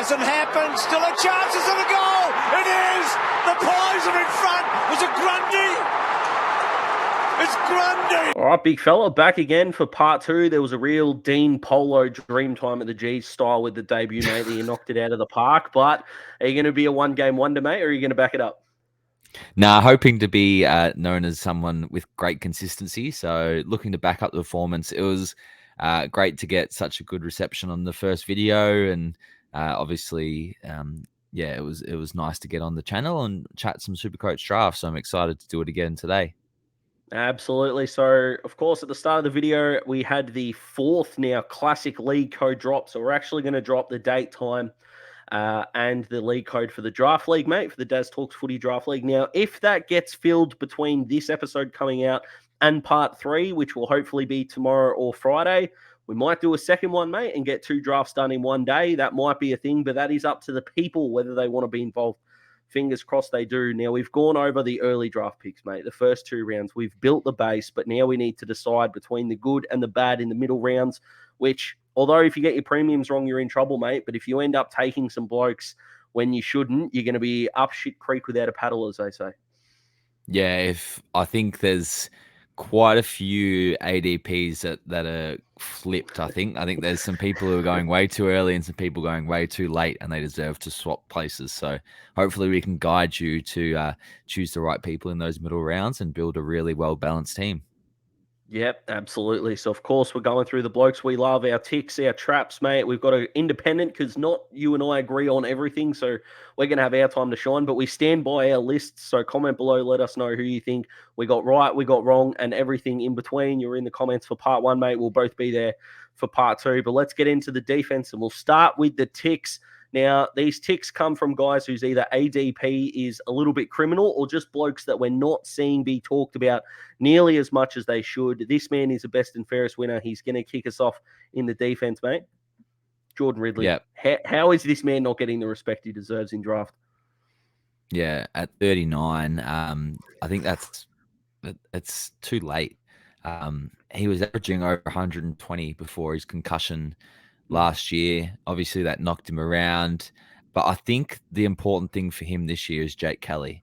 Hasn't happened. Still a chance. Is it a goal? It is. The Pies are in front. Was it Grundy? It's Grundy. All right, big fella, back again for part two. There was a real Dean Polo dream time at the G's style with the debut, mate, that you knocked it out of the park. But are you going to be a one-game wonder, mate, or are you going to back it up? Nah, hoping to be known as someone with great consistency. So looking to back up the performance. It was great to get such a good reception on the first video, and obviously, yeah, it was nice to get on the channel and chat some SuperCoach draft. So I'm excited to do it again today. Absolutely. So, of course, at the start of the video, we had the fourth now classic league code drop. So we're actually going to drop the date, time, and the league code for the draft league, mate, for the Daz Talks Footy Draft League. Now, if that gets filled between this episode coming out and part three, which will hopefully be tomorrow or Friday, we might do a second one, mate, and get 2 drafts done in one day. That might be a thing, but that is up to the people whether they want to be involved. Fingers crossed they do. Now, we've gone over the early draft picks, mate, the first 2 rounds. We've built the base, but now we need to decide between the good and the bad in the middle rounds, which, although if you get your premiums wrong, you're in trouble, mate. But if you end up taking some blokes when you shouldn't, you're going to be up shit creek without a paddle, as they say. Yeah, I think there's quite a few ADPs that are flipped. I think there's some people who are going way too early and some people going way too late, and they deserve to swap places. So hopefully we can guide you to choose the right people in those middle rounds and build a really well balanced team. Yep, absolutely. So, of course, we're going through the blokes we love, our ticks, our traps, mate. We've got an independent because not you and I agree on everything. So we're going to have our time to shine, but we stand by our lists. So comment below, let us know who you think we got right, we got wrong, and everything in between. You're in the comments for part one, mate. We'll both be there for part two. But let's get into the defense, and we'll start with the ticks. Now, these ticks come from guys whose either ADP is a little bit criminal or just blokes that we're not seeing be talked about nearly as much as they should. This man is the best and fairest winner. He's going to kick us off in the defense, mate. Jordan Ridley. Yep. How is this man not getting the respect he deserves in draft? Yeah, at 39, I think it's too late. He was averaging over 120 before his concussion last year. Obviously, that knocked him around. But I think the important thing for him this year is Jake Kelly.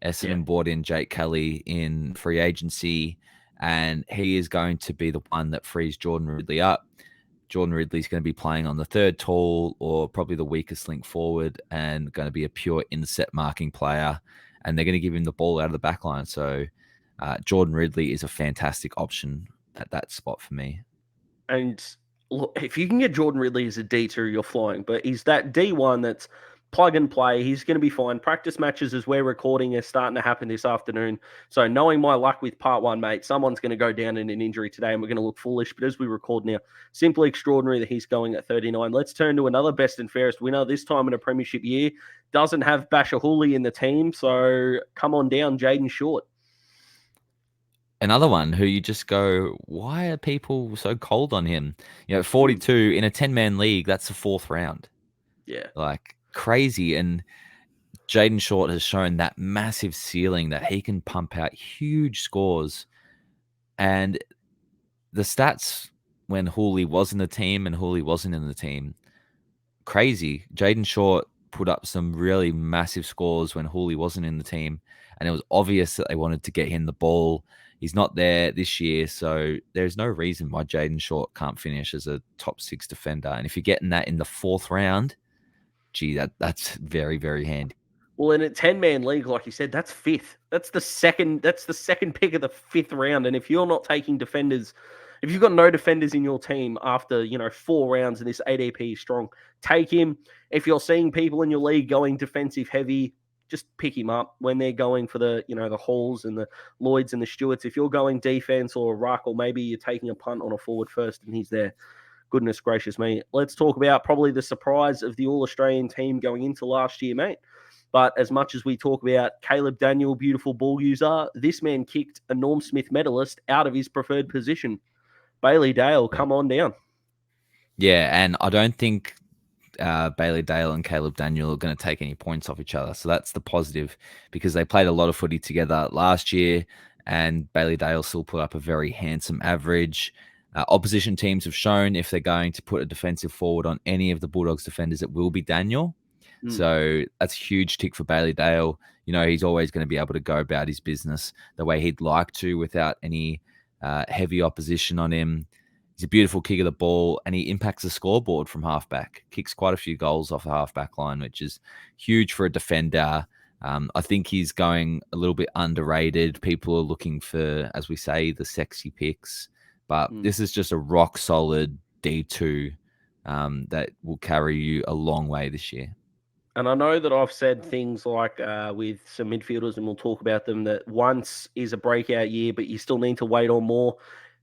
Essendon brought in Jake Kelly in free agency, and he is going to be the one that frees Jordan Ridley up. Jordan Ridley's going to be playing on the third tall or probably the weakest link forward and going to be a pure inset marking player, and they're going to give him the ball out of the back line. So Jordan Ridley is a fantastic option at that spot for me. And look, if you can get Jordan Ridley as a D2, you're flying. But he's that D1 that's plug and play. He's going to be fine. Practice matches as we're recording are starting to happen this afternoon. So knowing my luck with part one, mate, someone's going to go down in an injury today and we're going to look foolish. But as we record now, simply extraordinary that he's going at 39. Let's turn to another best and fairest winner, this time in a premiership year. Doesn't have Bashahuli in the team. So come on down, Jayden Short. Another one who you just go, why are people so cold on him? 42 in a 10-man league, that's the 4th round. Yeah. Like crazy. And Jayden Short has shown that massive ceiling that he can pump out huge scores. And the stats when Hooley was in the team and Hooley wasn't in the team, crazy. Jayden Short put up some really massive scores when Hooley wasn't in the team. And it was obvious that they wanted to get him the ball. He's not there this year, so there's no reason why Jayden Short can't finish as a top 6 defender. And if you're getting that in the 4th round, gee, that's very, very handy. Well, in a 10-man league, like you said, that's 5th. That's the second pick of the 5th round. And if you're not taking defenders, if you've got no defenders in your team after, 4 rounds and this ADP is strong, take him. If you're seeing people in your league going defensive heavy, just pick him up when they're going for the, the Halls and the Lloyds and the Stewarts. If you're going defense or a ruck, or maybe you're taking a punt on a forward first and he's there, goodness gracious me. Let's talk about probably the surprise of the All-Australian team going into last year, mate. But as much as we talk about Caleb Daniel, beautiful ball user, this man kicked a Norm Smith medalist out of his preferred position. Bailey Dale, come on down. Yeah, and I don't think Bailey Dale and Caleb Daniel are going to take any points off each other. So that's the positive, because they played a lot of footy together last year, and Bailey Dale still put up a very handsome average. Opposition teams have shown if they're going to put a defensive forward on any of the Bulldogs defenders, it will be Daniel. So that's a huge tick for Bailey Dale. He's always going to be able to go about his business the way he'd like to without any heavy opposition on him. He's a beautiful kick of the ball, and he impacts the scoreboard from halfback. Kicks quite a few goals off the halfback line, which is huge for a defender. I think he's going a little bit underrated. People are looking for, as we say, the sexy picks. But this is just a rock-solid D2 that will carry you a long way this year. And I know that I've said things like with some midfielders, and we'll talk about them, that once is a breakout year, but you still need to wait on more.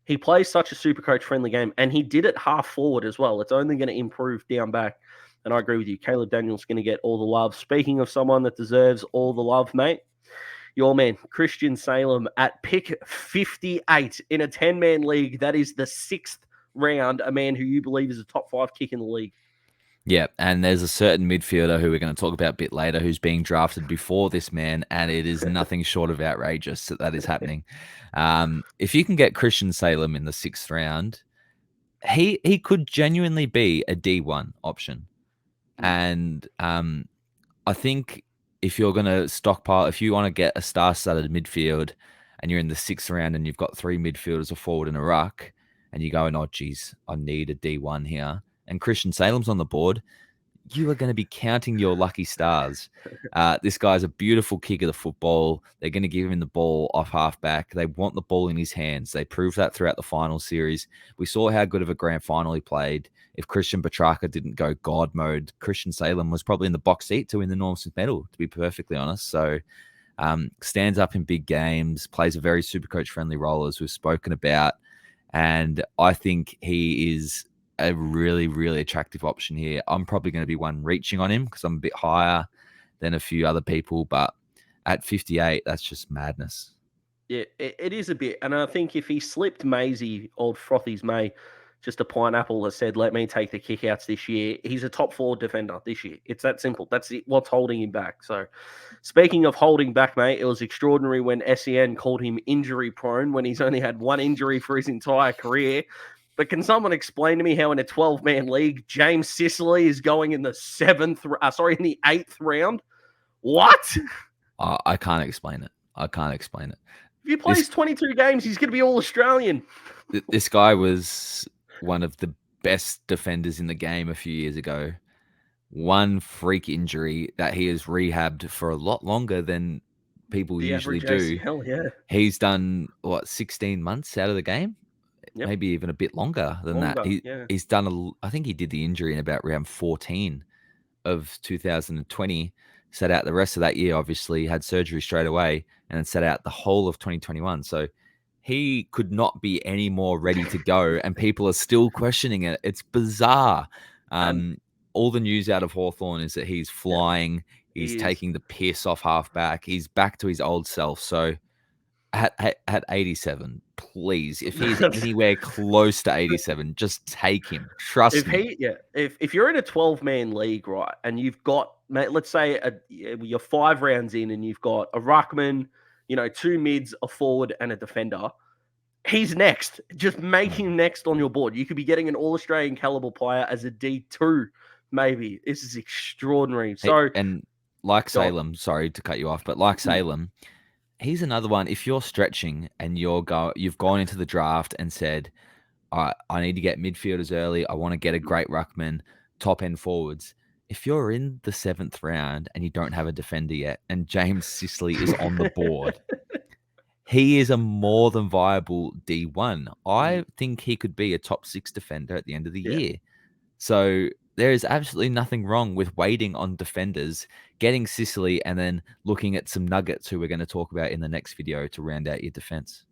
He plays such a SuperCoach friendly game, and he did it half forward as well. It's only going to improve down back. And I agree with you. Caleb Daniel's going to get all the love. Speaking of someone that deserves all the love, mate, your man, Christian Salem, at pick 58 in a 10-man league. That is the 6th round, a man who you believe is a top 5 kick in the league. Yeah, and there's a certain midfielder who we're going to talk about a bit later who's being drafted before this man, and it is nothing short of outrageous that is happening. If you can get Christian Salem in the 6th round, he could genuinely be a D1 option. And I think if you're going to stockpile, if you want to get a star-studded midfield and you're in the 6th round and you've got 3 midfielders, a forward and a ruck, and you're going, oh, geez, I need a D1 here, and Christian Salem's on the board, you are going to be counting your lucky stars. This guy's a beautiful kick of the football. They're going to give him the ball off halfback. They want the ball in his hands. They proved that throughout the final series. We saw how good of a grand final he played. If Christian Petrarca didn't go God mode, Christian Salem was probably in the box seat to win the Norm Smith medal, to be perfectly honest. So stands up in big games, plays a very SuperCoach friendly role, as we've spoken about. And I think he is a really, really attractive option here. I'm probably going to be one reaching on him because I'm a bit higher than a few other people, but at 58, that's just madness. Yeah, it is a bit. And I think if he slipped Maisie, old Frothy's May, just a pineapple that said, let me take the kickouts this year, he's a top 4 defender this year. It's that simple. That's what's holding him back. So speaking of holding back, mate, it was extraordinary when SEN called him injury prone when he's only had 1 injury for his entire career. But can someone explain to me how in a 12-man league, James Sicily is going in the 8th round? What? I can't explain it. If he plays 22 games, he's going to be all Australian. This guy was one of the best defenders in the game a few years ago. 1 freak injury that he has rehabbed for a lot longer than people usually do. ACL, yeah. He's done, 16 months out of the game? Yep. Maybe even a bit longer than that. He's done, I think he did the injury in about round 14 of 2020, sat out the rest of that year, obviously, had surgery straight away, and then sat out the whole of 2021. So he could not be any more ready to go, and people are still questioning it. It's bizarre. All the news out of Hawthorn is that he's flying, he's taking the piss off halfback, he's back to his old self. So at 87, please, if he's anywhere close to 87, just take him. Trust me. If you're in a 12-man league, right, and you've got, mate, let's say you're 5 rounds in and you've got a ruckman, 2 mids, a forward, and a defender, he's next. Just make him next on your board. You could be getting an All-Australian caliber player as a D2, maybe. This is extraordinary. So, and like Salem, sorry to cut you off, but like Salem, he's another one. If you're stretching and you've gone into the draft and said, all right, I need to get midfielders early. I want to get a great ruckman, top end forwards. If you're in the 7th round and you don't have a defender yet, and James Sicily is on the board, he is a more than viable D1. I think he could be a top 6 defender at the end of the year. So there is absolutely nothing wrong with waiting on defenders, getting Sicily, and then looking at some nuggets who we're going to talk about in the next video to round out your defense.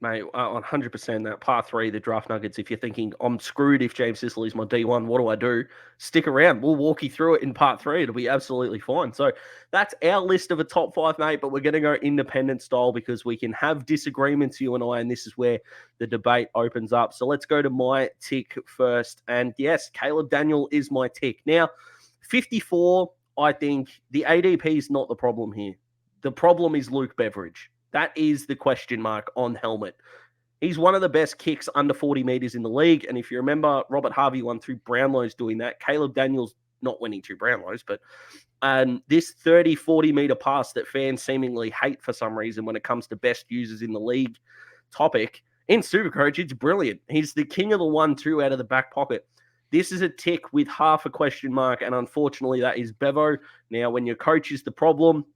Mate, 100% that part 3, the draft nuggets. If you're thinking, I'm screwed if James Sicily's my D1, what do I do? Stick around. We'll walk you through it in part 3. It'll be absolutely fine. So that's our list of a top 5, mate, but we're going to go independent style because we can have disagreements, you and I, and this is where the debate opens up. So let's go to my tick first. And yes, Caleb Daniel is my tick. Now, 54, I think the ADP is not the problem here. The problem is Luke Beveridge. That is the question mark on helmet. He's one of the best kicks under 40 metres in the league. And if you remember, Robert Harvey won 2 Brownlows doing that. Caleb Daniels not winning 2 Brownlows, but this 30, 40-metre pass that fans seemingly hate for some reason when it comes to best users in the league topic, in SuperCoach, it's brilliant. He's the king of the 1-2 out of the back pocket. This is a tick with half a question mark, and unfortunately that is Bevo. Now, when your coach is the problem,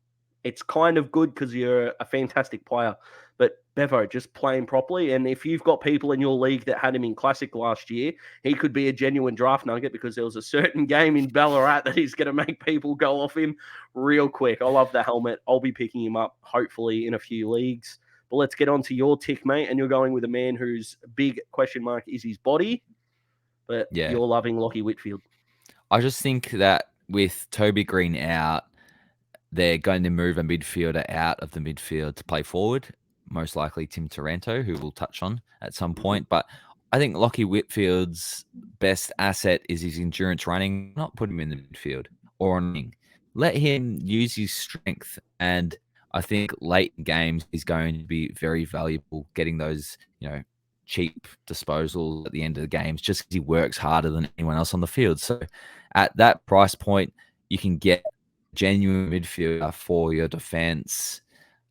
it's kind of good because you're a fantastic player. But Bevo, just playing properly. And if you've got people in your league that had him in Classic last year, he could be a genuine draft nugget because there was a certain game in Ballarat that he's going to make people go off him real quick. I love the helmet. I'll be picking him up hopefully in a few leagues. But let's get on to your tick, mate. And you're going with a man whose big question mark is his body. But you're loving Lachie Whitfield. I just think that with Toby Green out, they're going to move a midfielder out of the midfield to play forward, most likely Tim Taranto, who we'll touch on at some point. But I think Lachie Whitfield's best asset is his endurance running. Not put him in the midfield or on wing. Let him use his strength. And I think late in games he's going to be very valuable getting those, cheap disposals at the end of the games just because he works harder than anyone else on the field. So at that price point, you can get genuine midfielder for your defense.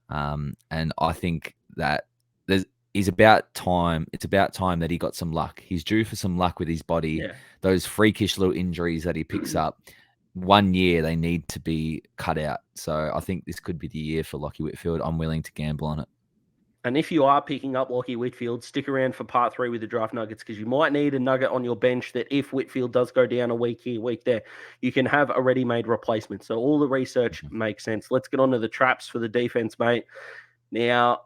And I think that it's about time that he got some luck. He's due for some luck with his body. Yeah. Those freakish little injuries that he picks up, 1 year they need to be cut out. So I think this could be the year for Lachie Whitfield. I'm willing to gamble on it. And if you are picking up Lachie Whitfield, stick around for part 3 with the draft nuggets because you might need a nugget on your bench that if Whitfield does go down a week here, week there, you can have a ready-made replacement. So all the research makes sense. Let's get on to the traps for the defense, mate. Now,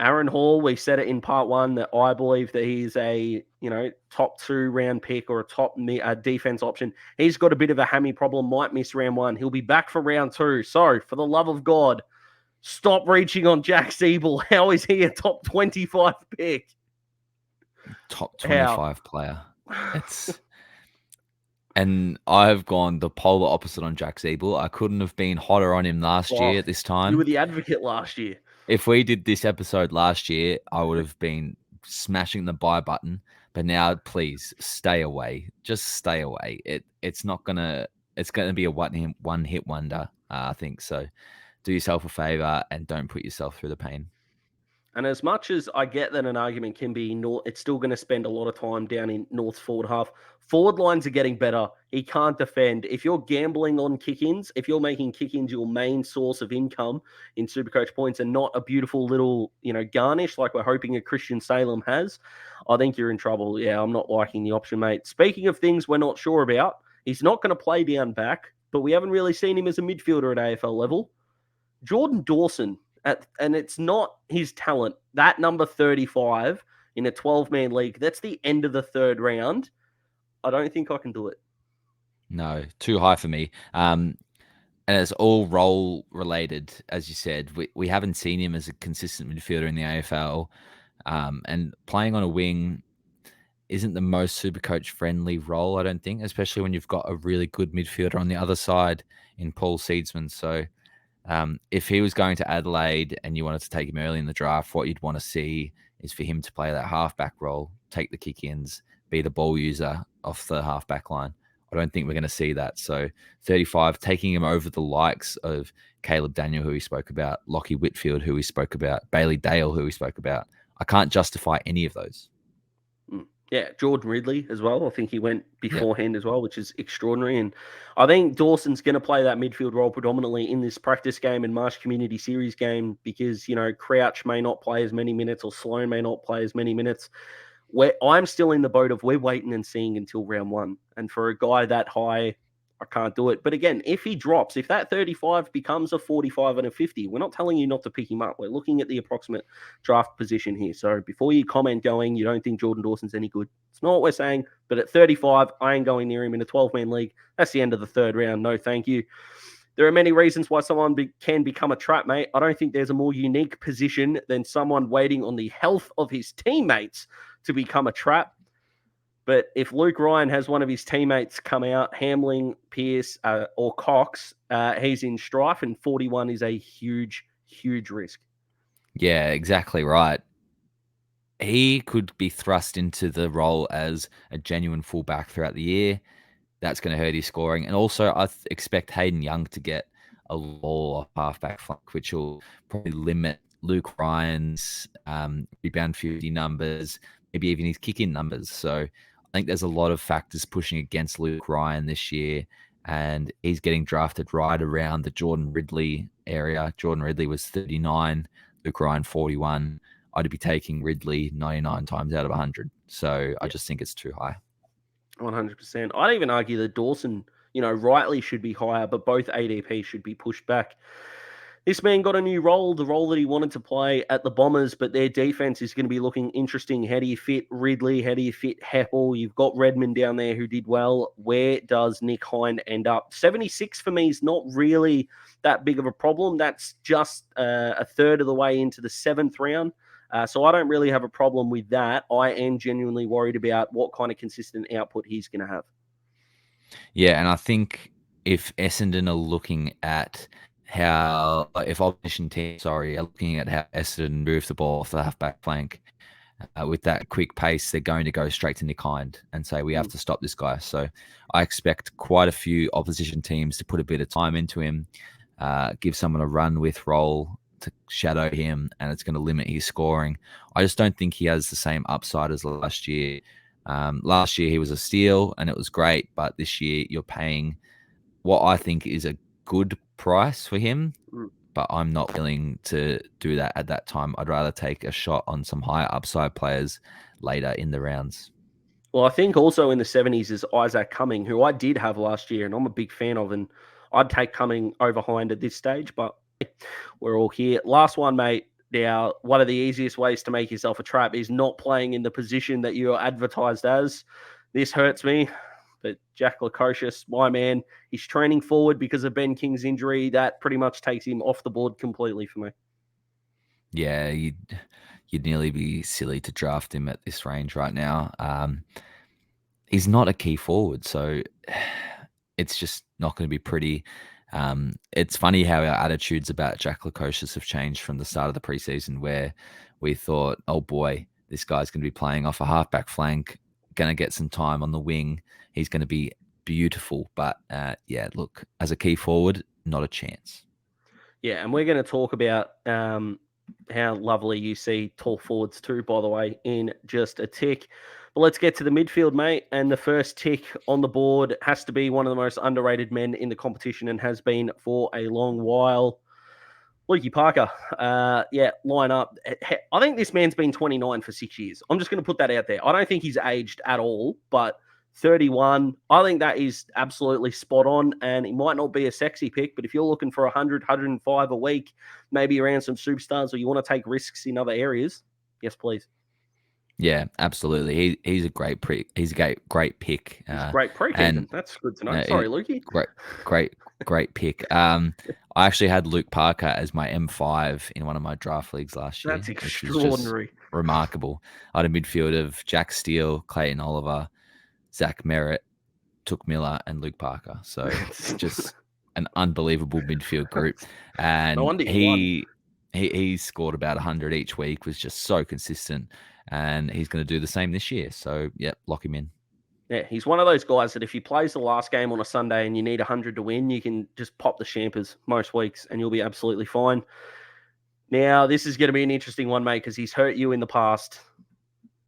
Aaron Hall, we said it in part 1 that I believe that he's a, top 2 round pick or a top defense option. He's got a bit of a hammy problem, might miss round 1. He'll be back for round 2. So, for the love of God, stop reaching on Jack Ziebell. How is he a top 25 pick? Top 25 player. And I've gone the polar opposite on Jack Ziebell. I couldn't have been hotter on him last year at this time. You were the advocate last year. If we did this episode last year, I would have been smashing the buy button. But now, please stay away. Just stay away. It's gonna be a one hit wonder. I think so. Do yourself a favor and don't put yourself through the pain. And as much as I get that an argument can be, it's still going to spend a lot of time down in North's forward half. Forward lines are getting better. He can't defend. If you're gambling on kick-ins, if you're making kick-ins your main source of income in SuperCoach points and not a beautiful little, garnish like we're hoping a Christian Salem has, I think you're in trouble. Yeah, I'm not liking the option, mate. Speaking of things we're not sure about, he's not going to play down back, but we haven't really seen him as a midfielder at AFL level. Jordan Dawson, and it's not his talent. That number 35 in a 12-man league, that's the end of the 3rd round. I don't think I can do it. No, too high for me. And it's all role related, as you said. We haven't seen him as a consistent midfielder in the AFL. And playing on a wing isn't the most SuperCoach friendly role, I don't think, especially when you've got a really good midfielder on the other side in Paul Seedsman. So if he was going to Adelaide and you wanted to take him early in the draft, what you'd want to see is for him to play that halfback role, take the kick-ins, be the ball user off the halfback line. I don't think we're going to see that. So 35, taking him over the likes of Caleb Daniel, who we spoke about, Lachie Whitfield, who we spoke about, Bailey Dale, who we spoke about. I can't justify any of those. Yeah, Jordan Ridley as well. I think he went beforehand as well, which is extraordinary. And I think Dawson's going to play that midfield role predominantly in this practice game and Marsh Community Series game because, Crouch may not play as many minutes or Sloan may not play as many minutes. I'm still in the boat of we're waiting and seeing until round 1. And for a guy that high, I can't do it. But again, if he drops, if that 35 becomes a 45 and a 50, we're not telling you not to pick him up. We're looking at the approximate draft position here. So before you comment going, you don't think Jordan Dawson's any good. It's not what we're saying. But at 35, I ain't going near him in a 12-man league. That's the end of the 3rd round. No, thank you. There are many reasons why someone can become a trap, mate. I don't think there's a more unique position than someone waiting on the health of his teammates to become a trap. But if Luke Ryan has one of his teammates come out, Hamling, Pearce, or Cox, he's in strife, and 41 is a huge, huge risk. Yeah, exactly right. he could be thrust into the role as a genuine fullback throughout the year. That's going to hurt his scoring. And also, I expect Hayden Young to get a lull off halfback flank, which will probably limit Luke Ryan's rebound 50 numbers, maybe even his kick-in numbers. So I think there's a lot of factors pushing against Luke Ryan this year, and he's getting drafted right around the Jordan Ridley area. Jordan Ridley was 39, Luke Ryan 41. I'd be taking Ridley 99 times out of 100. So I just think it's too high. 100%. I'd even argue that Dawson, rightly should be higher, but both ADP should be pushed back. This man got a new role, the role that he wanted to play at the Bombers, but their defense is going to be looking interesting. How do you fit Ridley? How do you fit Heppel? You've got Redmond down there who did well. Where does Nick Hind end up? 76 for me is not really that big of a problem. That's just a third of the way into the 7th round. So I don't really have a problem with that. I am genuinely worried about what kind of consistent output he's going to have. Yeah, and I think if Essendon are looking at how, if opposition teams, are looking at how Essendon move the ball off the halfback flank with that quick pace, they're going to go straight to Nick Hind and say, we have to stop this guy. So I expect quite a few opposition teams to put a bit of time into him, give someone a run with role to shadow him, and it's going to limit his scoring. I just don't think he has the same upside as last year. Last year he was a steal and it was great, but this year you're paying what I think is a good price for him, but I'm not willing to do that at that time. I'd rather take a shot on some higher upside players later in the rounds. Well, I think also in the 70s is Isaac Cumming, who I did have last year and I'm a big fan of, and I'd take Cumming over Hind at this stage, but we're all here. Last one, mate. Now, one of the easiest ways to make yourself a trap is not playing in the position that you're advertised as. This hurts me, but Jack Lukosius, my man, he's training forward because of Ben King's injury. That pretty much takes him off the board completely for me. Yeah, you'd nearly be silly to draft him at this range right now. He's not a key forward, so it's just not going to be pretty. It's funny how our attitudes about Jack Lukosius have changed from the start of the preseason, where we thought, oh boy, this guy's going to be playing off a halfback flank, going to get some time on the wing. He's going to be beautiful. But yeah, look, as a key forward, not a chance. Yeah, and we're going to talk about how lovely you see tall forwards too, by the way, in just a tick. But let's get to the midfield, mate. And the first tick on the board has to be one of the most underrated men in the competition and has been for a long while. Lukey Parker. Line up. I think this man's been 29 for 6 years. I'm just going to put that out there. I don't think he's aged at all, but 31, I think that is absolutely spot on, and it might not be a sexy pick, but if you're looking for 100, 105 a week, maybe around some superstars, or you want to take risks in other areas, yes, please. Yeah, absolutely. He's a great pick. He's a great pick. He's a great pick, and that's good to know. Sorry, Lukey. Great pick. I actually had Luke Parker as my M5 in one of my draft leagues last year. That's extraordinary. Remarkable. I had a midfield of Jack Steele, Clayton Oliver, Zach Merritt, Took Miller, and Luke Parker. So it's just an unbelievable midfield group. And no wonder he scored about 100 each week, was just so consistent. And he's going to do the same this year. So, yeah, lock him in. Yeah, he's one of those guys that if he plays the last game on a Sunday and you need 100 to win, you can just pop the champers most weeks and you'll be absolutely fine. Now, this is going to be an interesting one, mate, because he's hurt you in the past.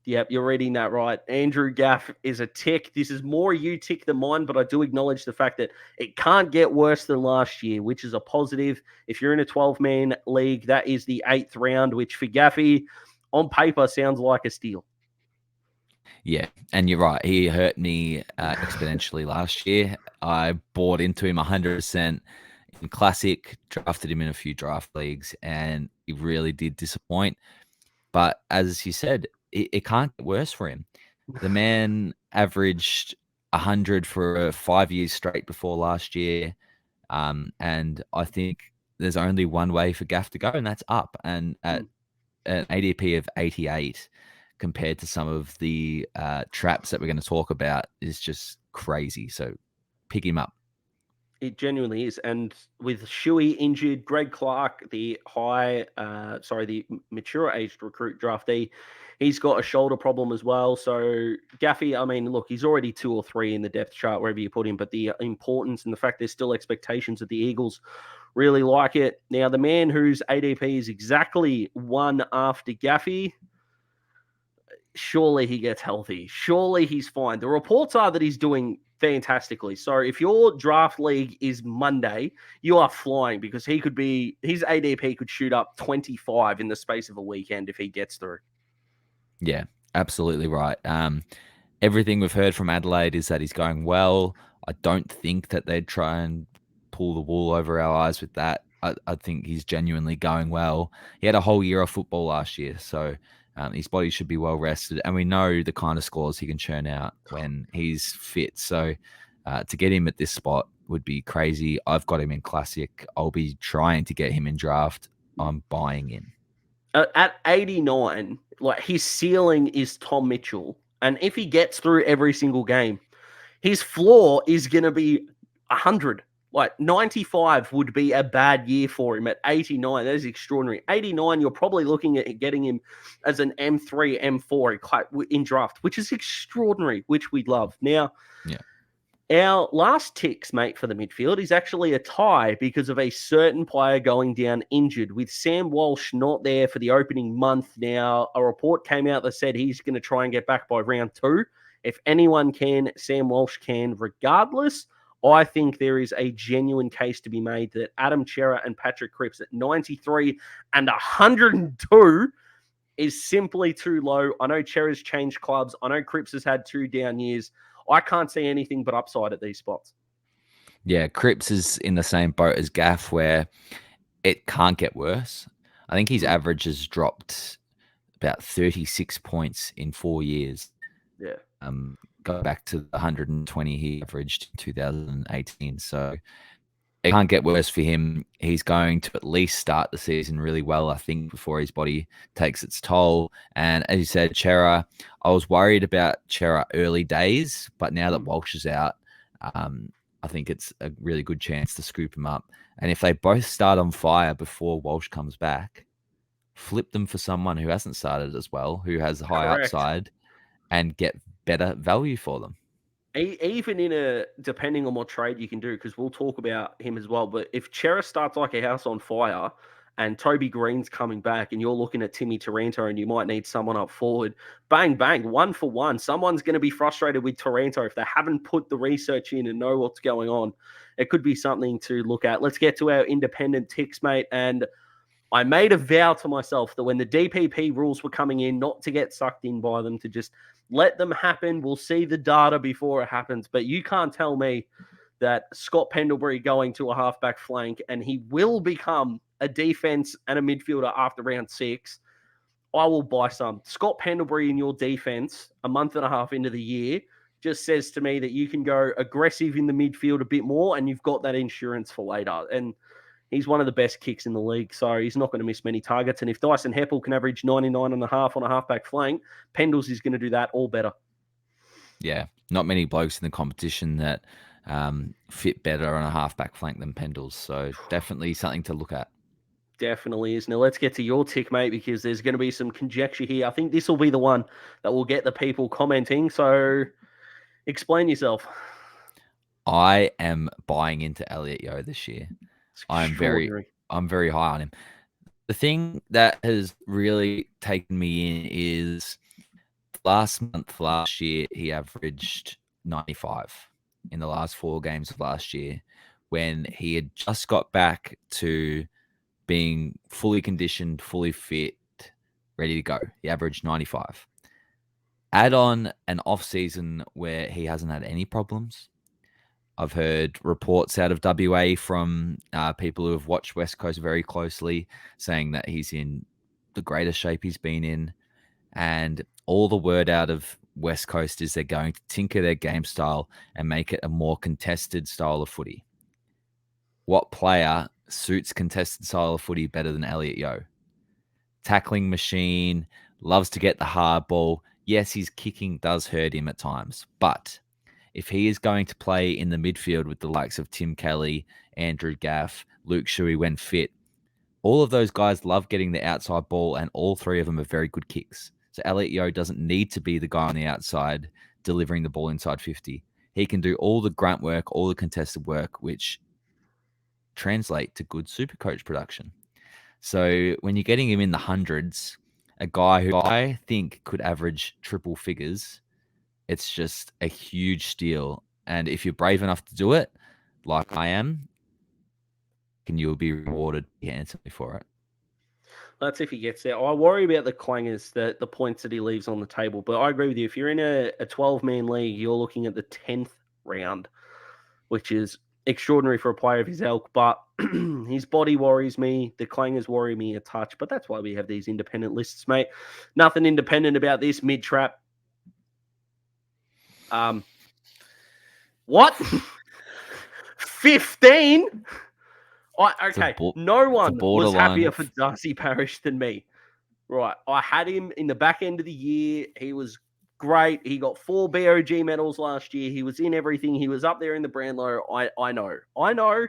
Yep, you're reading that right. Andrew Gaff is a tick. This is more you tick than mine, but I do acknowledge the fact that it can't get worse than last year, which is a positive. If you're in a 12-man league, that is the 8th round, which for Gaffy, on paper, sounds like a steal. Yeah, and you're right. He hurt me exponentially last year. I bought into him 100% in Classic, drafted him in a few draft leagues, and he really did disappoint. But as you said, it can't get worse for him. The man averaged 100 for 5 years straight before last year. And I think there's only one way for Gaff to go, and that's up. And at an ADP of 88 compared to some of the traps that we're going to talk about is just crazy. So pick him up. It genuinely is. And with Shuey injured, Greg Clark, the mature aged recruit draftee, he's got a shoulder problem as well. So Gaffy, I mean, look, he's already 2 or 3 in the depth chart, wherever you put him, but the importance and the fact there's still expectations that the Eagles really like it. Now, the man whose ADP is exactly 1 after Gaffy, surely he gets healthy. Surely he's fine. The reports are that he's doing fantastically. So if your draft league is Monday, you are flying because his ADP could shoot up 25 in the space of a weekend if he gets through. Yeah, absolutely right. Everything we've heard from Adelaide is that he's going well. I don't think that they'd try and pull the wool over our eyes with that. I think he's genuinely going well. He had a whole year of football last year, so his body should be well rested. And we know the kind of scores he can churn out when he's fit. So to get him at this spot would be crazy. I've got him in Classic. I'll be trying to get him in draft. I'm buying in. At 89, like his ceiling is Tom Mitchell. And if he gets through every single game, his floor is going to be 100. Like 95 would be a bad year for him. At 89, that is extraordinary. 89, you're probably looking at getting him as an M3, M4 in draft, which is extraordinary, which we love. Now, our last ticks, mate, for the midfield is actually a tie because of a certain player going down injured, with Sam Walsh not there for the opening month. Now, a report came out that said he's going to try and get back by round 2. If anyone can, Sam Walsh can. Regardless, I think there is a genuine case to be made that Adam Cerra and Patrick Cripps at 93 and 102 is simply too low. I know Cerra's changed clubs. I know Cripps has had 2 down years. I can't see anything but upside at these spots. Yeah, Cripps is in the same boat as Gaff where it can't get worse. I think his average has dropped about 36 points in 4 years. Yeah. Go back to the 120 he averaged in 2018. So it can't get worse for him. He's going to at least start the season really well, I think, before his body takes its toll. And as you said, Cerra, I was worried about Cerra early days, but now that Walsh is out, I think it's a really good chance to scoop him up. And if they both start on fire before Walsh comes back, flip them for someone who hasn't started as well, who has high upside, and get better value for them. Even depending on what trade you can do, because we'll talk about him as well, but if Cerra starts like a house on fire and Toby Green's coming back and you're looking at Timmy Taranto and you might need someone up forward, bang, bang, 1 for 1. Someone's going to be frustrated with Taranto if they haven't put the research in and know what's going on. It could be something to look at. Let's get to our independent ticks, mate. And I made a vow to myself that when the DPP rules were coming in, not to get sucked in by them, to just let them happen. We'll see the data before it happens. But you can't tell me that Scott Pendlebury going to a halfback flank and he will become a defense and a midfielder after round 6. I will buy some. Scott Pendlebury in your defense a month and a half into the year just says to me that you can go aggressive in the midfield a bit more and you've got that insurance for later. And he's one of the best kicks in the league, so he's not going to miss many targets. And if Dyson Heppel can average 99.5 on a halfback flank, Pendles is going to do that all better. Yeah, not many blokes in the competition that fit better on a halfback flank than Pendles. So definitely something to look at. Definitely is. Now let's get to your tick, mate, because there's going to be some conjecture here. I think this will be the one that will get the people commenting. So explain yourself. I am buying into Elliott Yeo this year. I'm very high on him. The thing that has really taken me in is last year, he averaged 95 in the last 4 games of last year when he had just got back to being fully conditioned, fully fit, ready to go. He averaged 95. Add on an off season where he hasn't had any problems. I've heard reports out of WA from people who have watched West Coast very closely saying that he's in the greatest shape he's been in. And all the word out of West Coast is they're going to tinker their game style and make it a more contested style of footy. What player suits contested style of footy better than Elliott Yeo? Tackling machine, loves to get the hard ball. Yes, his kicking does hurt him at times, but if he is going to play in the midfield with the likes of Tim Kelly, Andrew Gaff, Luke Shuey when fit, all of those guys love getting the outside ball, and all three of them are very good kicks. So Elliott Yeo doesn't need to be the guy on the outside delivering the ball inside 50. He can do all the grunt work, all the contested work, which translate to good SuperCoach production. So when you're getting him in the hundreds, a guy who I think could average triple figures, it's just a huge steal. And if you're brave enough to do it, like I am, you'll be rewarded handsomely for it. That's if he gets there. I worry about the clangers, the points that he leaves on the table. But I agree with you. If you're in a 12-man league, you're looking at the 10th round, which is extraordinary for a player of his ilk. But his body worries me. The clangers worry me a touch. But that's why we have these independent lists, mate. Nothing independent about this mid-trap. What? 15? Okay, no one was happier for Darcy Parish than me. Right, I had him in the back end of the year. He was great. He got 4 BOG medals last year. He was in everything. He was up there in the Brownlow. I know.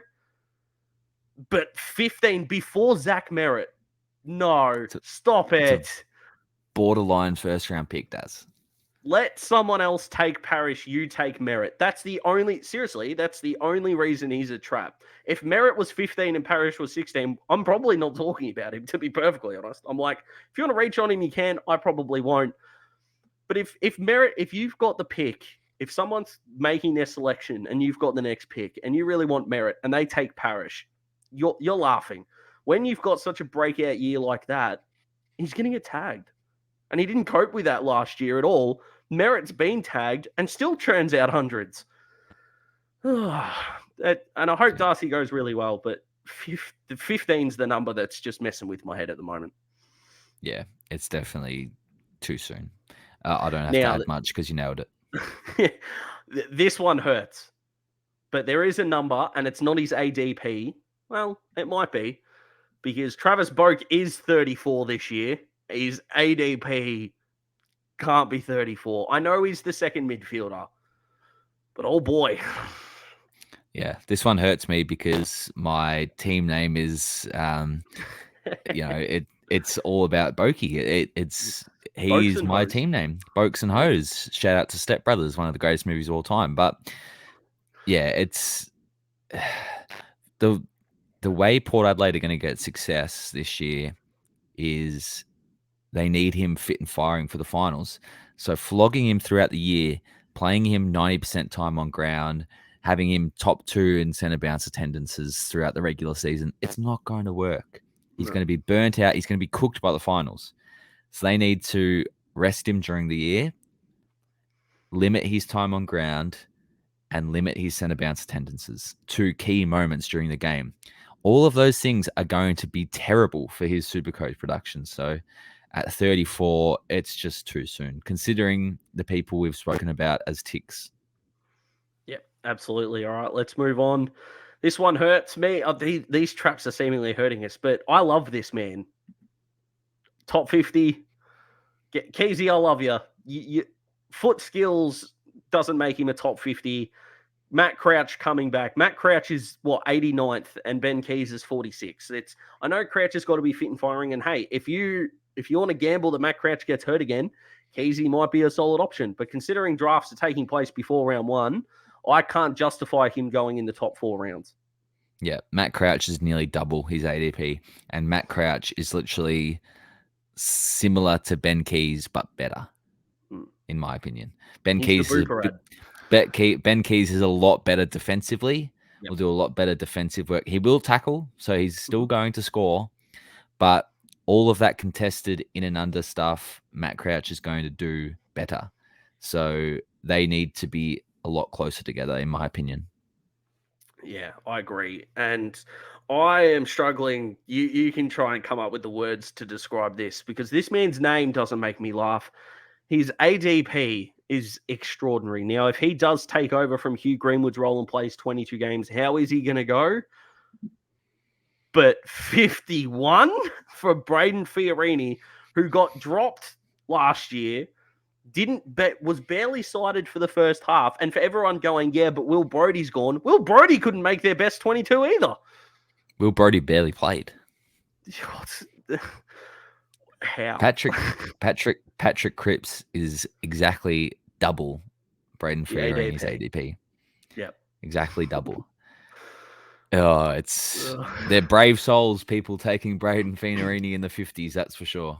But 15 before Zach Merritt. No, stop it. Borderline first round pick, does. Let someone else take Parish, you take Merritt. That's the only reason he's a trap. If Merritt was 15 and Parish was 16, I'm probably not talking about him, to be perfectly honest. I'm like, if you want to reach on him, you can. I probably won't. But if Merritt, if you've got the pick, if someone's making their selection and you've got the next pick and you really want Merritt and they take Parish, you're laughing. When you've got such a breakout year like that, he's going to get tagged. And he didn't cope with that last year at all. Merritt's been tagged and still churns out hundreds. And I hope Darcy goes really well, but 15's the number that's just messing with my head at the moment. Yeah, it's definitely too soon. I don't have to add much because you nailed it. This one hurts. But there is a number, and it's not his ADP. Well, it might be, because Travis Boak is 34 this year. His ADP can't be 34. I know he's the second midfielder, but oh boy. Yeah, this one hurts me because my team name is, it's all about Boaky. He's my team name, Blokes and Hoes. Shout out to Step Brothers, one of the greatest movies of all time. But yeah, it's the way Port Adelaide are going to get success this year is they need him fit and firing for the finals. So flogging him throughout the year, playing him 90% time on ground, having him top 2 in centre bounce attendances throughout the regular season, it's not going to work. He's going to be burnt out. He's going to be cooked by the finals. So they need to rest him during the year, limit his time on ground, and limit his centre bounce attendances to key moments during the game. All of those things are going to be terrible for his SuperCoach production. So at 34, it's just too soon, considering the people we've spoken about as ticks. Yep, absolutely. All right, let's move on. This one hurts me. These traps are seemingly hurting us, but I love this man. Top 50. Keays, I love you. Foot skills doesn't make him a top 50. Matt Crouch coming back. Matt Crouch is 89th, and Ben Keays is 46. I know Crouch has got to be fit and firing, and hey, if you want to gamble that Matt Crouch gets hurt again, Keays might be a solid option. But considering drafts are taking place before round 1, I can't justify him going in the top 4 rounds. Yeah, Matt Crouch is nearly double his ADP, and Matt Crouch is literally similar to Ben Keays, but better, in my opinion. Ben Keays is a lot better defensively. Yep. Will do a lot better defensive work. He will tackle, so he's still going to score, but all of that contested in and under stuff, Matt Crouch is going to do better. So they need to be a lot closer together, in my opinion. Yeah, I agree. And I am struggling. You can try and come up with the words to describe this, because this man's name doesn't make me laugh. His ADP is extraordinary. Now, if he does take over from Hugh Greenwood's role and plays 22 games, how is he going to go? But 51 for Brayden Fiorini, who got dropped last year, was barely sighted for the first half, and for everyone going, yeah, but Will Brodie's gone. Will Brodie couldn't make their best 22 either. Will Brodie barely played. How? Patrick Cripps is exactly double Brayden Fiorini's ADP. Yep. Exactly double. Oh, they're brave souls, people taking Brayden Fiorini in the 50s, that's for sure.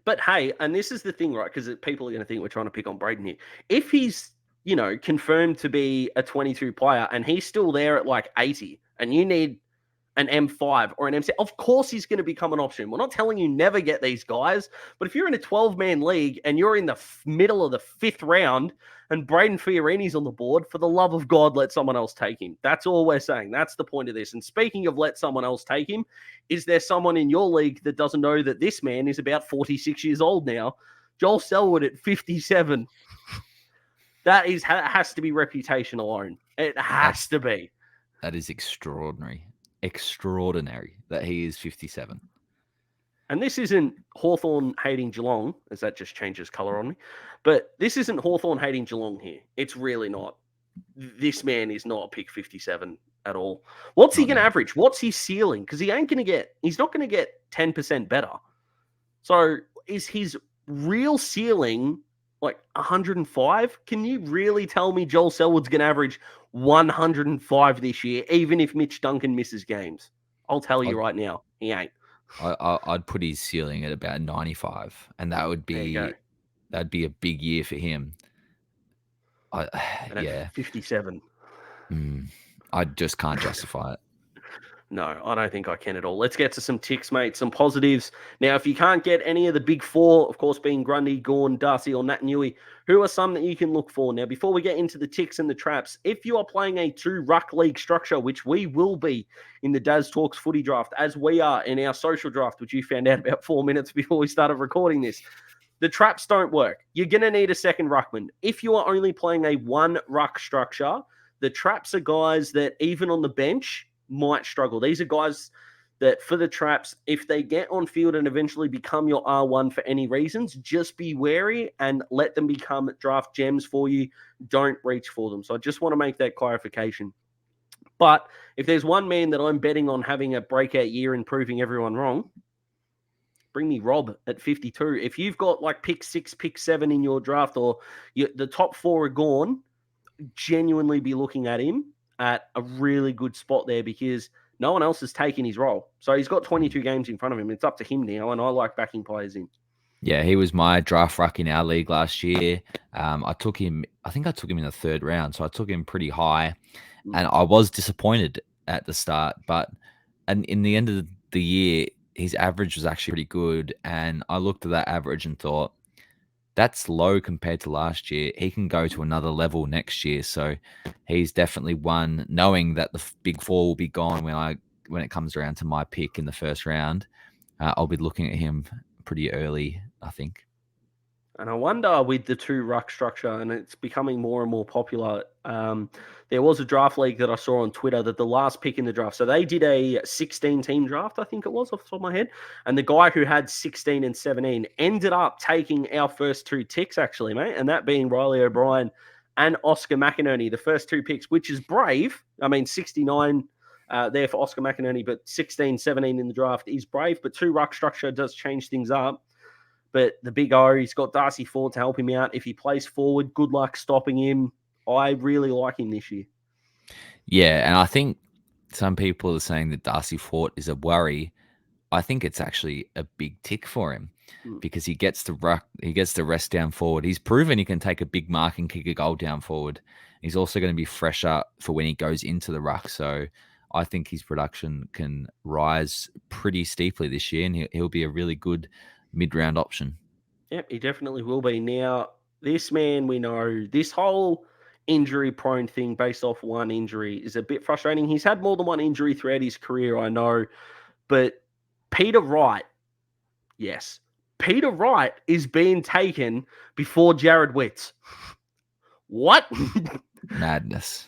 But hey, and this is the thing, right? Because people are going to think we're trying to pick on Brayden here. If he's, confirmed to be a 22 player and he's still there at like 80 and you need an M5 or an M6, of course he's going to become an option. We're not telling you never get these guys, but if you're in a 12-man league and you're in the middle of the 5th round and Brayden Fiorini's on the board, for the love of God, let someone else take him. That's all we're saying. That's the point of this. And speaking of let someone else take him, is there someone in your league that doesn't know that this man is about 46 years old now? Joel Selwood at 57. That has to be reputation alone. It has to be. That is extraordinary that he is 57. And this isn't Hawthorn hating Geelong, as that just changes colour on me. But this isn't Hawthorn hating Geelong here. It's really not. This man is not a pick 57 at all. What's he going to average? What's his ceiling? Because he's not going to get 10% better. So is his real ceiling like 105? Can you really tell me Joel Selwood's going to average 105 this year, even if Mitch Duncan misses games? I'll tell you right now, he ain't. I'd put his ceiling at about 95, and that'd be a big year for him. Yeah, 57. I just can't justify it. No, I don't think I can at all. Let's get to some ticks, mate, some positives. Now, if you can't get any of the big four, of course, being Grundy, Gawn, Darcy, or Nat Newey, who are some that you can look for? Now, before we get into the ticks and the traps, if you are playing a 2-ruck league structure, which we will be in the Daz Talks footy draft, as we are in our social draft, which you found out about 4 minutes before we started recording this, the traps don't work. You're going to need a second ruckman. If you are only playing a 1-ruck structure, the traps are guys that even on the bench might struggle. These are guys that for the traps, if they get on field and eventually become your R1 for any reasons, just be wary and let them become draft gems for you. Don't reach for them. So I just want to make that clarification. But if there's one man that I'm betting on having a breakout year and proving everyone wrong, bring me Rob at 52. If you've got like pick 6, pick 7 in your draft, or the top 4 are gone, genuinely be looking at him at a really good spot there, because no one else has taken his role. So he's got 22 games in front of him. It's up to him now, and I like backing players in. Yeah, he was my draft ruck in our league last year. I took him in the 3rd round, so I took him pretty high, and I was disappointed at the start, but in the end of the year, his average was actually pretty good, and I looked at that average and thought, that's low compared to last year. He can go to another level next year. So he's definitely one, knowing that the big 4 will be gone when it comes around to my pick in the 1st round. I'll be looking at him pretty early, I think. And I wonder with the 2-ruck structure, and it's becoming more and more popular. There was a draft league that I saw on Twitter that the last pick in the draft, so they did a 16-team draft, I think it was, off the top of my head. And the guy who had 16 and 17 ended up taking our first 2 ticks, actually, mate, and that being Reilly O'Brien and Oscar McInerney, the first 2 picks, which is brave. I mean, 69 there for Oscar McInerney, but 16, 17 in the draft is brave. But 2-ruck structure does change things up. But the big O, he's got Darcy Ford to help him out. If he plays forward, good luck stopping him. I really like him this year. Yeah, and I think some people are saying that Darcy Ford is a worry. I think it's actually a big tick for him because he gets the rest down forward. He's proven he can take a big mark and kick a goal down forward. He's also going to be fresher for when he goes into the ruck. So I think his production can rise pretty steeply this year, and he'll be a really good mid-round option. Yep, he definitely will be. Now, this man, we know, this whole injury-prone thing based off one injury is a bit frustrating. He's had more than one injury throughout his career, I know. But Peter Wright, yes, Peter Wright is being taken before Jared Witts. What? Madness.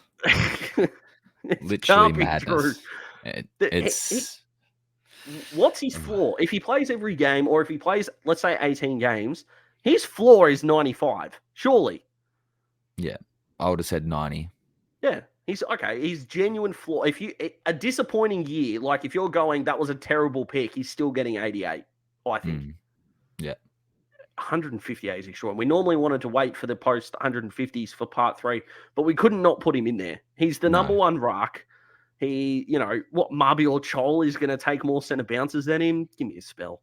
Literally madness. What's his floor? If he plays every game, or if he plays, let's say, 18 games, His floor is 95, surely. Yeah, I would have said 90. Yeah, he's okay. He's genuine floor. If you a disappointing year, like if you're going, that was a terrible pick, he's still getting 88. I think. Yeah. 158 is extraordinary. We normally wanted to wait for the post 150s for part 3, but we couldn't not put him in there. He's the number one ruck. He, what, Marby or Chol is going to take more centre bounces than him? Give me a spell.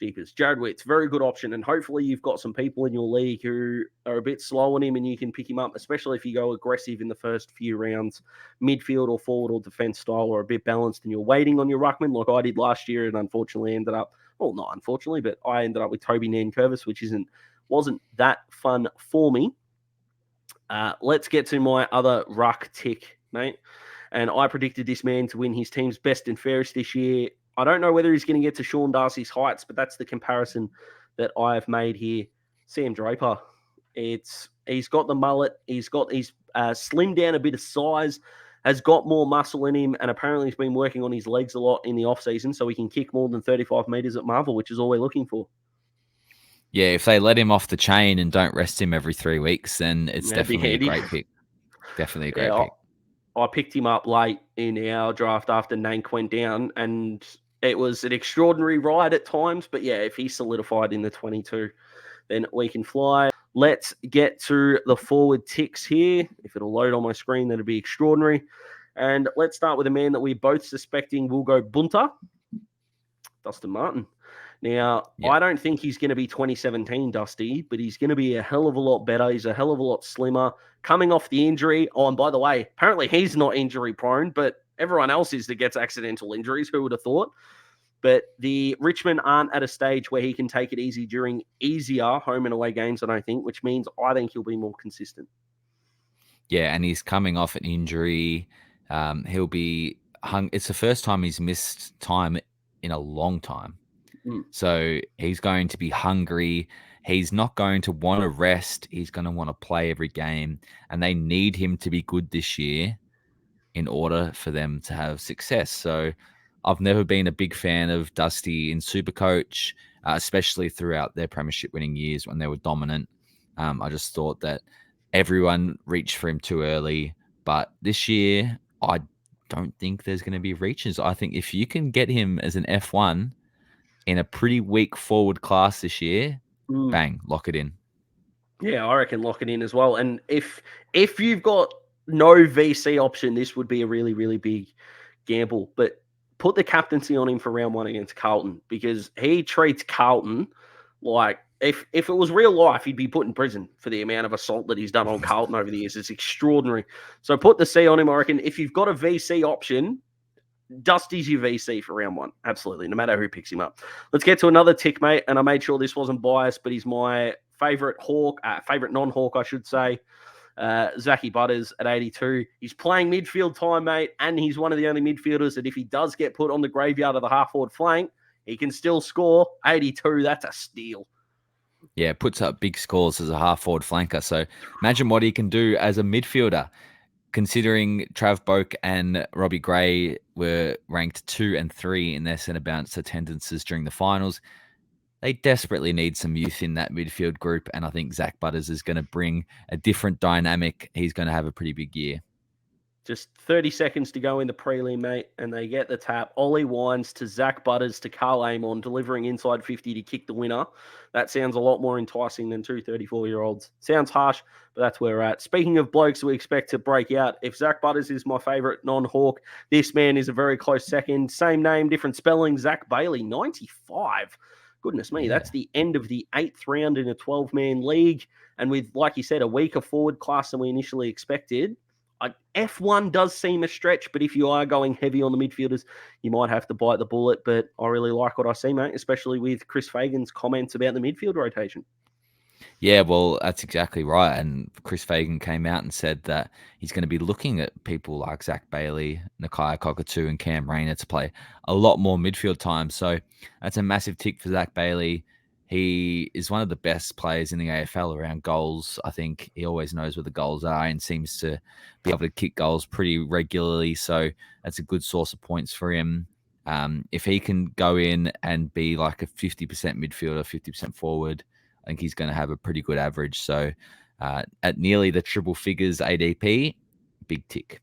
Jeepers. Jared Witt's very good option, and hopefully you've got some people in your league who are a bit slow on him and you can pick him up, especially if you go aggressive in the first few rounds, midfield or forward or defence style, or a bit balanced and you're waiting on your ruckman like I did last year and unfortunately ended up, well, not unfortunately, but I ended up with Toby Nankervis, which wasn't that fun for me. Let's get to my other ruck tick, mate. And I predicted this man to win his team's best and fairest this year. I don't know whether he's going to get to Sean Darcy's heights, but that's the comparison that I have made here. Sam Draper. He's got the mullet. He's slimmed down a bit of size, has got more muscle in him, and apparently he's been working on his legs a lot in the off-season, so he can kick more than 35 metres at Marvel, which is all we're looking for. Yeah, if they let him off the chain and don't rest him every 3 weeks, then it's definitely a great pick. Definitely a great pick. I picked him up late in our draft after Nank went down, and it was an extraordinary ride at times. But yeah, if he's solidified in the 22, then we can fly. Let's get to the forward ticks here. If it'll load on my screen, that'd be extraordinary. And let's start with a man that we're both suspecting will go bunter, Dustin Martin. Now, I don't think he's going to be 2017 Dusty, but he's going to be a hell of a lot better. He's a hell of a lot slimmer. Coming off the injury. Oh, and by the way, apparently he's not injury prone, but everyone else is that gets accidental injuries. Who would have thought? But the Richmond aren't at a stage where he can take it easy during easier home and away games, I don't think, which means I think he'll be more consistent. Yeah, and he's coming off an injury. He'll be hung. It's the first time he's missed time in a long time. So he's going to be hungry. He's not going to want to rest. He's going to want to play every game. And they need him to be good this year in order for them to have success. So I've never been a big fan of Dusty in Supercoach, especially throughout their premiership winning years when they were dominant. I just thought that everyone reached for him too early. But this year, I don't think there's going to be reaches. I think if you can get him as an F1 in a pretty weak forward class this year, bang, lock it in. Yeah, I reckon lock it in as well. And if you've got no VC option, this would be a really, really big gamble. But put the captaincy on him for round 1 against Carlton, because he treats Carlton like if it was real life, he'd be put in prison for the amount of assault that he's done on Carlton over the years. It's extraordinary. So put the C on him, I reckon. If you've got a VC option, Dusty's your VC for round 1. Absolutely, no matter who picks him up. Let's get to another tick, mate. And I made sure this wasn't biased, but he's my favorite non-Hawk, I should say. Zak Butters at 82. He's playing midfield time, mate, and he's one of the only midfielders that if he does get put on the graveyard of the half-forward flank, he can still score. 82, that's a steal. Yeah, puts up big scores as a half-forward flanker. So imagine what he can do as a midfielder. Considering Trav Boak and Robbie Gray were ranked 2 and 3 in their centre bounce attendances during the finals, they desperately need some youth in that midfield group, and I think Zak Butters is going to bring a different dynamic. He's going to have a pretty big year. Just 30 seconds to go in the prelim, mate, and they get the tap. Ollie Wines to Zak Butters to Carl Amon, delivering inside 50 to kick the winner. That sounds a lot more enticing than 2 34-year-olds. Sounds harsh, but that's where we're at. Speaking of blokes we expect to break out, if Zak Butters is my favourite non-Hawk, this man is a very close second. Same name, different spelling, Zac Bailey, 95. Goodness me, that's the end of the 8th round in a 12-man league. And with, like you said, a weaker forward class than we initially expected, F1 does seem a stretch, but if you are going heavy on the midfielders, you might have to bite the bullet. But I really like what I see, mate, especially with Chris Fagan's comments about the midfield rotation. Yeah, well, that's exactly right. And Chris Fagan came out and said that he's going to be looking at people like Zac Bailey, Nakia Cockatoo, and Cam Rayner to play a lot more midfield time. So that's a massive tick for Zac Bailey. He is one of the best players in the AFL around goals. I think he always knows where the goals are and seems to be able to kick goals pretty regularly. So that's a good source of points for him. If he can go in and be like a 50% midfielder, 50% forward, I think he's going to have a pretty good average. So at nearly the triple figures ADP, big tick.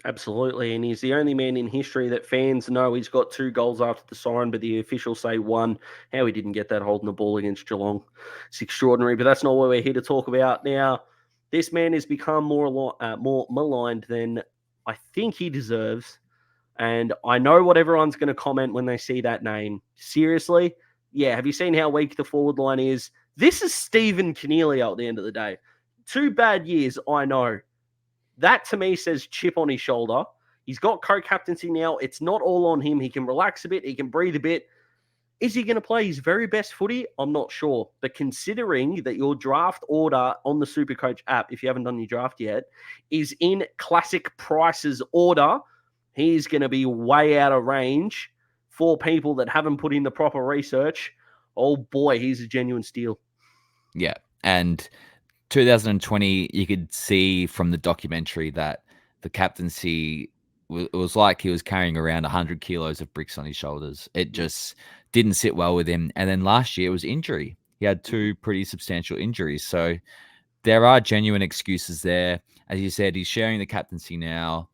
Absolutely, and he's the only man in history that fans know he's got 2 goals after the siren, but the officials say 1. How he didn't get that holding the ball against Geelong, it's extraordinary, but that's not what we're here to talk about. Now, this man has become more maligned than I think he deserves, and I know what everyone's going to comment when they see that name. Seriously? Yeah, have you seen how weak the forward line is? This is Stephen Cornelio at the end of the day. 2 bad years, I know. That, to me, says chip on his shoulder. He's got co-captaincy now. It's not all on him. He can relax a bit. He can breathe a bit. Is he going to play his very best footy? I'm not sure. But considering that your draft order on the SuperCoach app, if you haven't done your draft yet, is in Classic Price's order, he's going to be way out of range for people that haven't put in the proper research. Oh, boy, he's a genuine steal. Yeah, and 2020, you could see from the documentary that the captaincy it was like he was carrying around 100 kilos of bricks on his shoulders. It just didn't sit well with him. And then last year it was injury. He had 2 pretty substantial injuries. So there are genuine excuses there. As you said, he's sharing the captaincy now.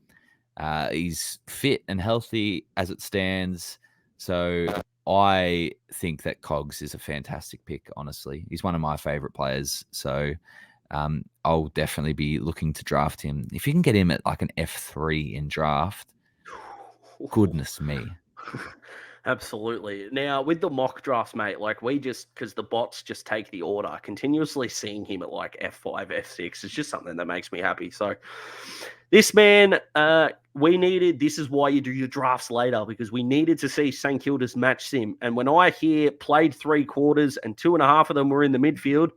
He's fit and healthy as it stands. So I think that Cogs is a fantastic pick, honestly. He's one of my favorite players. So I'll definitely be looking to draft him. If you can get him at like an F3 in draft, goodness me. Absolutely. Now, with the mock drafts, mate, like because the bots just take the order, continuously seeing him at like F5, F6 is just something that makes me happy. So this man, this is why you do your drafts later, because we needed to see St Kilda's match sim. And when I hear played 3 quarters and 2.5 of them were in the midfield,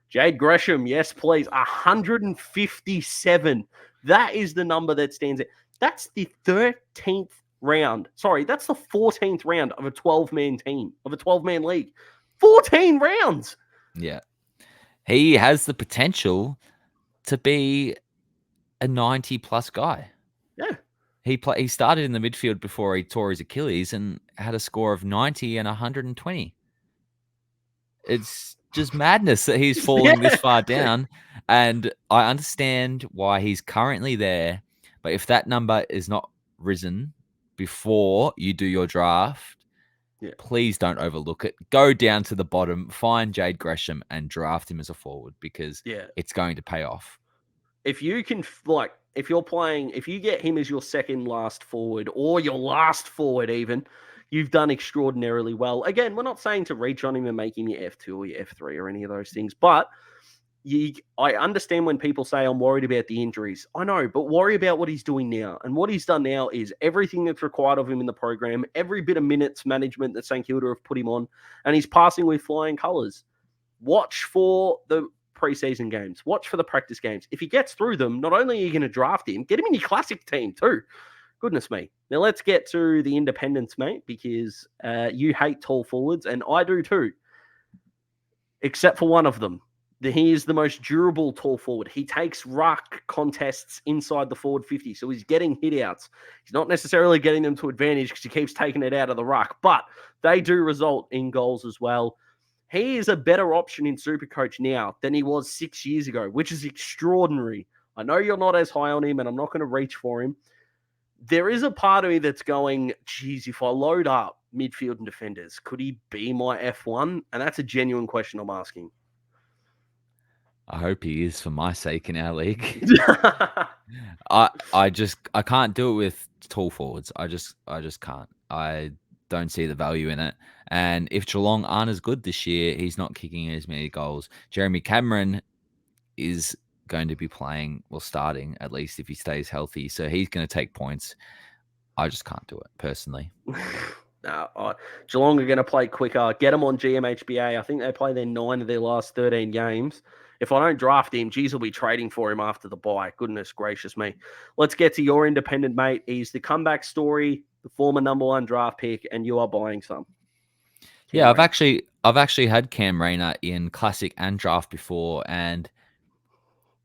Jade Gresham, yes, please. 157. That is the number that stands out. That's the 13th round. Sorry, that's the 14th round of a 12-man team, of a 12-man league. 14 rounds. Yeah. He has the potential to be a 90-plus guy. Yeah. He started in the midfield before he tore his Achilles and had a score of 90 and 120. It's just madness that he's falling this far down. And I understand why he's currently there. But if that number is not risen before you do your draft, please don't overlook it. Go down to the bottom, find Jade Gresham and draft him as a forward, because it's going to pay off. If you can, if you get him as your second last forward or your last forward even, you've done extraordinarily well. Again, we're not saying to reach on him and make him your F2 or your F3 or any of those things, but I understand when people say I'm worried about the injuries. I know, but worry about what he's doing now. And what he's done now is everything that's required of him in the program, every bit of minutes management that St Kilda have put him on, and he's passing with flying colours. Watch for the preseason games. Watch for the practice games. If he gets through them, not only are you going to draft him, get him in your classic team too. Goodness me. Now let's get to the independents, mate, because you hate tall forwards, and I do too, except for one of them. He is the most durable tall forward. He takes ruck contests inside the forward 50, so he's getting hit outs. He's not necessarily getting them to advantage because he keeps taking it out of the ruck, but they do result in goals as well. He is a better option in SuperCoach now than he was 6 years ago, which is extraordinary. I know you're not as high on him, and I'm not going to reach for him. There is a part of me that's going, geez, if I load up midfield and defenders, could he be my F1? And that's a genuine question I'm asking. I hope he is, for my sake, in our league. I can't do it with tall forwards. I just can't. I don't see the value in it. And if Geelong aren't as good this year, he's not kicking as many goals. Jeremy Cameron is going to be starting, at least if he stays healthy. So he's going to take points. I just can't do it, personally. Geelong are going to play quicker. Get them on GMHBA. I think they play their 9 of their last 13 games. If I don't draft him, geez, I'll be trading for him after the bye. Goodness gracious me. Let's get to your independent, mate. He's the comeback story, the former number 1 draft pick, and you are buying some. Cam Rayner. I've actually had Cam Rayner in classic and draft before, and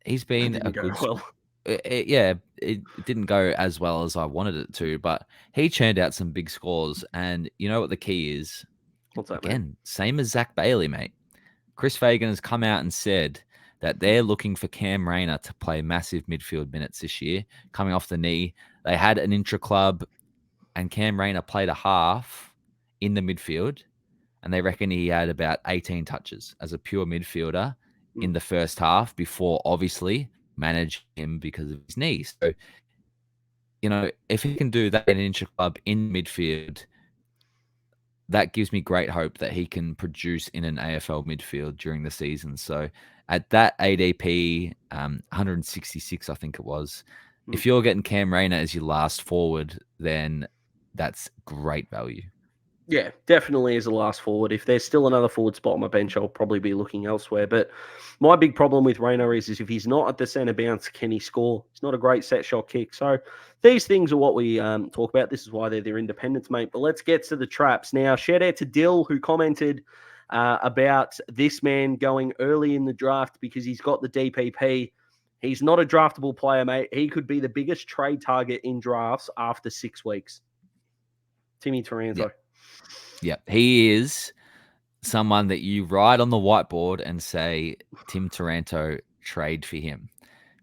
he's been a good. Well. It didn't go as well as I wanted it to, but he churned out some big scores. And you know what the key is? What's that, Again, mate? same as Zac Bailey, mate. Chris Fagan has come out and said that they're looking for Cam Rayner to play massive midfield minutes this year, coming off the knee. They had an intra-club, and Cam Rayner played a half in the midfield, and they reckon he had about 18 touches as a pure midfielder in the first half before obviously managed him because of his knee. So, if he can do that in an intra-club in midfield, that gives me great hope that he can produce in an AFL midfield during the season. So at that ADP, 166, I think it was, if you're getting Cam Rayner as your last forward, then that's great value. Yeah, definitely as a last forward. If there's still another forward spot on my bench, I'll probably be looking elsewhere. But my big problem with Rayner is if he's not at the centre bounce, can he score? It's not a great set shot kick. So these things are what we talk about. This is why they're their independence, mate. But let's get to the traps. Now, shout out to Dill, who commented about this man going early in the draft because he's got the DPP. He's not a draftable player, mate. He could be the biggest trade target in drafts after 6 weeks. Timmy Taranto. Yep. Yeah, he is someone that you write on the whiteboard and say, Tim Taranto, trade for him.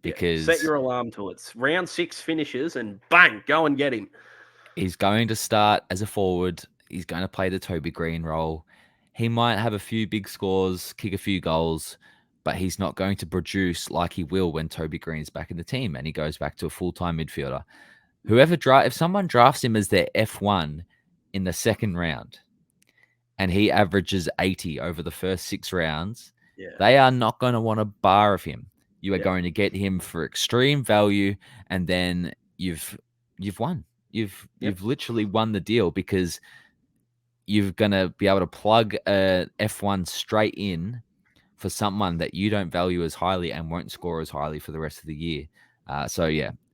Because set your alarm to it. Round 6 finishes and bang, go and get him. He's going to start as a forward. He's going to play the Toby Green role. He might have a few big scores, kick a few goals, but he's not going to produce like he will when Toby Green's back in the team and he goes back to a full-time midfielder. If someone drafts him as their F1 in the second round and he averages 80 over the first 6 rounds, they are not going to want a bar of him. You are going to get him for extreme value, and then you've won. You've literally won the deal because you're going to be able to plug a F1 straight in for someone that you don't value as highly and won't score as highly for the rest of the year.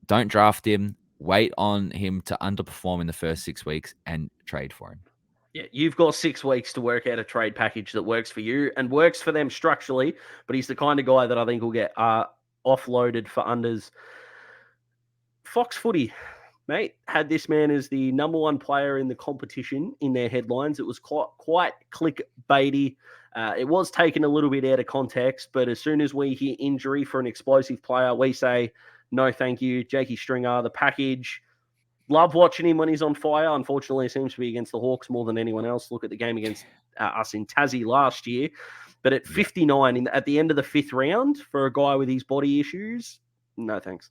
Don't draft him. Wait on him to underperform in the first 6 weeks and trade for him. Yeah, you've got 6 weeks to work out a trade package that works for you and works for them structurally, but he's the kind of guy that I think will get offloaded for unders. Fox Footy, mate, had this man as the number 1 player in the competition in their headlines. It was quite clickbaity. It was taken a little bit out of context, but as soon as we hear injury for an explosive player, we say, no, thank you. Jakey Stringer, the package. Love watching him when he's on fire. Unfortunately, it seems to be against the Hawks more than anyone else. Look at the game against us in Tassie last year. But at 59, at the end of the 5th round, for a guy with his body issues, no thanks.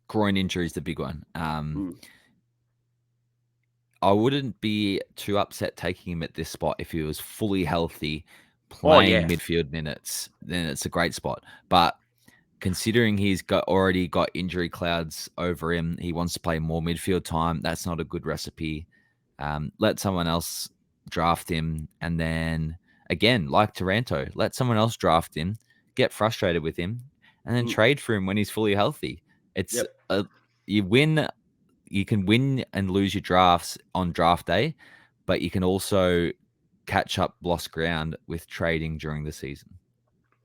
Groin injury is the big one. I wouldn't be too upset taking him at this spot if he was fully healthy, playing midfield minutes. Then it's a great spot. But considering he's already got injury clouds over him, he wants to play more midfield time. That's not a good recipe. Let someone else draft him. And then, again, like Taranto, let someone else draft him, get frustrated with him, and then trade for him when he's fully healthy. It's you can win and lose your drafts on draft day, but you can also catch up lost ground with trading during the season.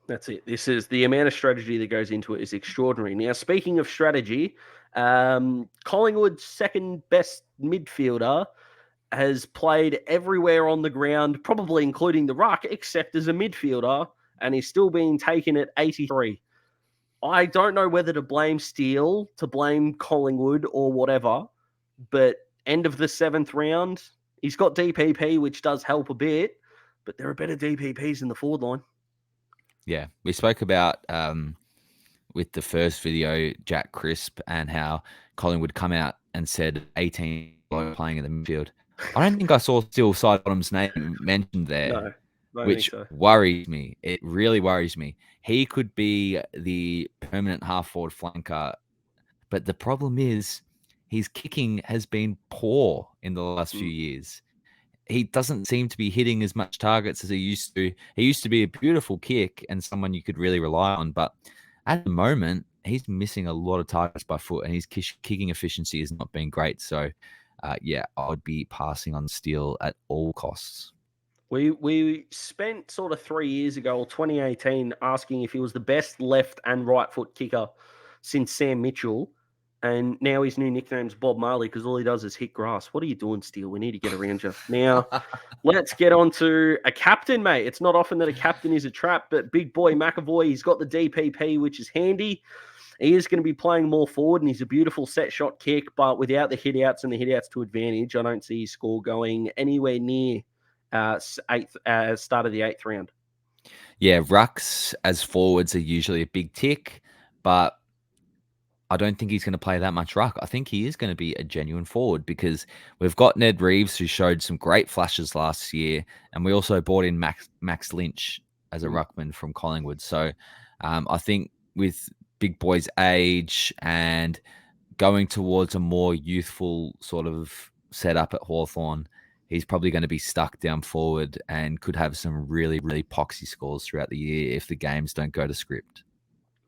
That's it. This is the amount of strategy that goes into it is extraordinary. Now, speaking of strategy, Collingwood's second best midfielder has played everywhere on the ground, probably including the ruck, except as a midfielder, and he's still being taken at 83. I don't know whether to blame Steele, to blame Collingwood, or whatever, but end of the 7th round, he's got DPP, which does help a bit, but there are better DPPs in the forward line. Yeah, we spoke about with the first video, Jack Crisp, and how Collingwood come out and said 18 playing in the midfield. I don't think I saw Steele Sidebottom's name mentioned there, which worries me. It really worries me. He could be the permanent half-forward flanker, but the problem is his kicking has been poor in the last few years. He doesn't seem to be hitting as much targets as he used to. He used to be a beautiful kick and someone you could really rely on, but at the moment, he's missing a lot of targets by foot, and his kicking efficiency has not been great. So, I would be passing on Steele at all costs. We spent sort of 3 years ago, or 2018, asking if he was the best left and right foot kicker since Sam Mitchell. And now his new nickname's Bob Marley because all he does is hit grass. What are you doing, Steele? We need to get around you. Now, let's get on to a captain, mate. It's not often that a captain is a trap, but big boy McAvoy, he's got the DPP, which is handy. He is going to be playing more forward, and he's a beautiful set shot kick, but without the hit-outs and the hit-outs to advantage, I don't see his score going anywhere near start of the 8th round. Yeah, rucks as forwards are usually a big tick, but I don't think he's going to play that much ruck. I think he is going to be a genuine forward because we've got Ned Reeves, who showed some great flashes last year, and we also brought in Max Lynch as a ruckman from Collingwood. So I think with big boy's age and going towards a more youthful sort of setup at Hawthorn, he's probably going to be stuck down forward and could have some really, really poxy scores throughout the year if the games don't go to script.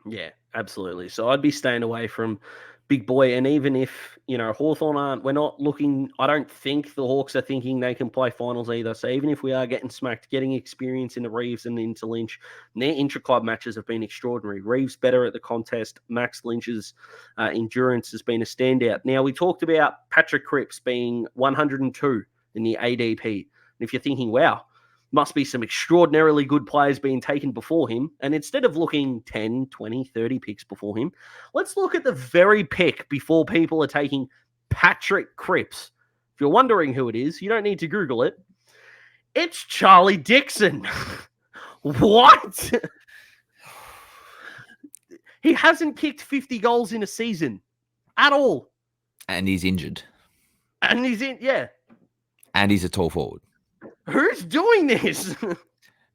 Yeah, absolutely. So I'd be staying away from big boy. And even if, Hawthorn we're not looking, I don't think the Hawks are thinking they can play finals either. So even if we are getting smacked, getting experience in the Reeves and into Lynch, their intra-club matches have been extraordinary. Reeves better at the contest. Max Lynch's endurance has been a standout. Now, we talked about Patrick Cripps being 102 in the ADP. And if you're thinking, wow, must be some extraordinarily good players being taken before him. And instead of looking 10, 20, 30 picks before him, let's look at the very pick before people are taking Patrick Cripps. If you're wondering who it is, you don't need to Google it. It's Charlie Dixon. What? He hasn't kicked 50 goals in a season at all. And he's injured. And he's in, yeah. And he's a tall forward. Who's doing this?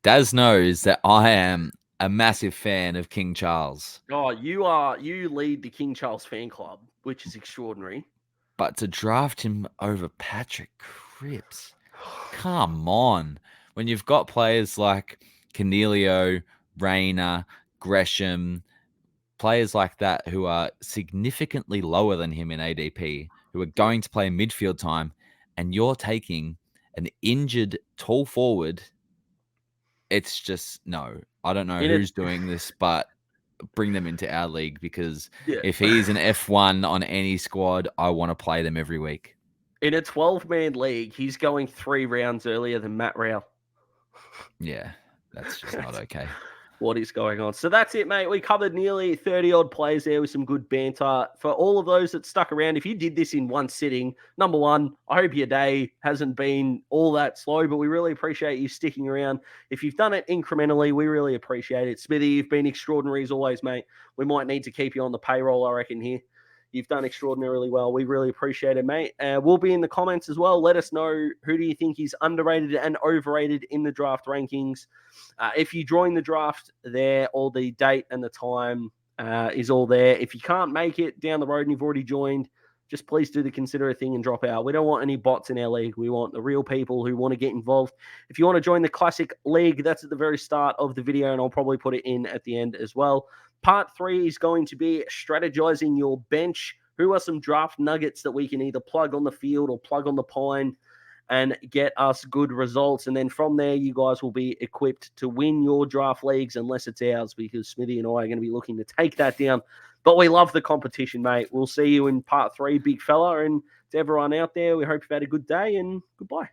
Daz knows that I am a massive fan of King Charles. Oh, you lead the King Charles fan club, which is extraordinary. But to draft him over Patrick Cripps, come on. When you've got players like Cornelio, Rayner, Gresham, players like that who are significantly lower than him in ADP, who are going to play midfield time, and you're taking an injured tall forward, it's just no. I don't know who's doing this, but bring them into our league because if he's an F1 on any squad, I want to play them every week. In a 12-man league, he's going 3 rounds earlier than Matt Rowell. Yeah, that's just not okay. What is going on? So that's it, mate. We covered nearly 30-odd plays there with some good banter. For all of those that stuck around, if you did this in one sitting, number one, I hope your day hasn't been all that slow, but we really appreciate you sticking around. If you've done it incrementally, we really appreciate it. Smithy, you've been extraordinary as always, mate. We might need to keep you on the payroll, I reckon, here. You've done extraordinarily well. We really appreciate it, mate. We'll be in the comments as well. Let us know who do you think is underrated and overrated in the draft rankings. If you join the draft there, all the date and the time is all there. If you can't make it down the road and you've already joined, just please do the consider a thing and drop out. We don't want any bots in our league. We want the real people who want to get involved. If you want to join the Classic League, that's at the very start of the video, and I'll probably put it in at the end as well. Part 3 is going to be strategizing your bench. Who are some draft nuggets that we can either plug on the field or plug on the pine and get us good results? And then from there, you guys will be equipped to win your draft leagues, unless it's ours, because Smithy and I are going to be looking to take that down. But we love the competition, mate. We'll see you in part 3, big fella. And to everyone out there, we hope you've had a good day, and goodbye.